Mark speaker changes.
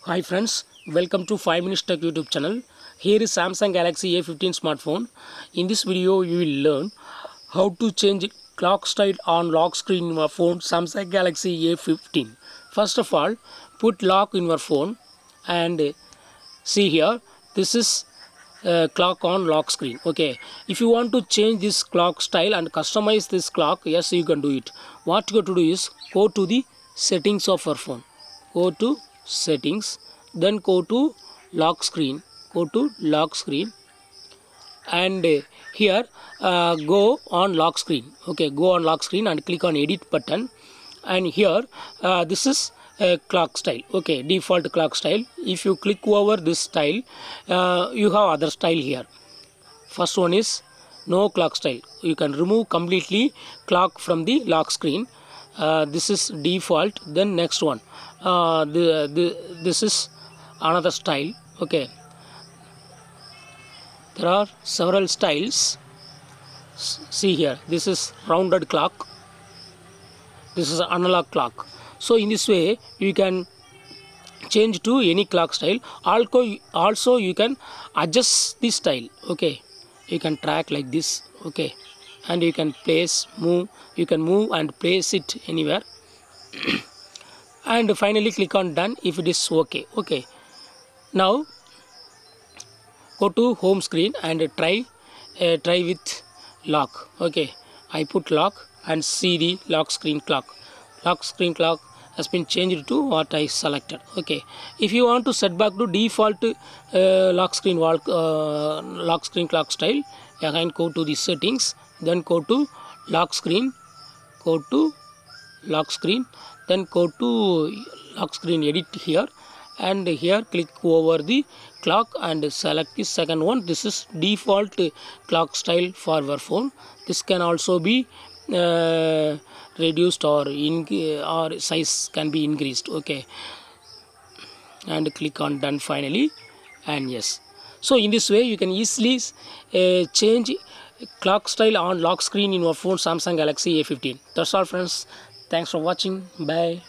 Speaker 1: Hi friends, welcome to 5 Minutes Tech YouTube channel. Here is Samsung Galaxy A15 smartphone. In this video, you will learn how to change clock style on lock screen in your phone Samsung Galaxy A15. First of all, put lock in your phone and see here. This is clock on lock screen. Okay, if you want to change this clock style and customize this clock, yes, you can do it. What you have to do is go to the settings of your phone. Go to settings, then go to lock screen, and here go on lock screen. Okay, go on lock screen and click on edit button, and here this is a clock style. Okay, default clock style. If you click over this style, you have other style here. First one is no clock style. You can remove completely clock from the lock screen. This is default. Then next one, this is another style. Okay, there are several styles. See here, this is rounded clock, this is analog clock. So in this way you can change to any clock style. Also you can adjust the style. Okay, you can track like this. Okay, and you can move and place it anywhere. And finally click on done if it is okay. Okay, now go to home screen and try with lock. Okay, I put lock and see the lock screen clock has been changed to what I selected. Okay, if you want to set back to default lock screen clock style, again go to the settings, then go to lock screen, then go to lock screen edit here, and here click over the clock and select the second one. This is default clock style for your phone. This can also be reduced or size can be increased. Okay, and click on done finally, and yes. So in this way you can easily change clock style on lock screen in your phone Samsung Galaxy A15. That's all friends. Thanks for watching. Bye.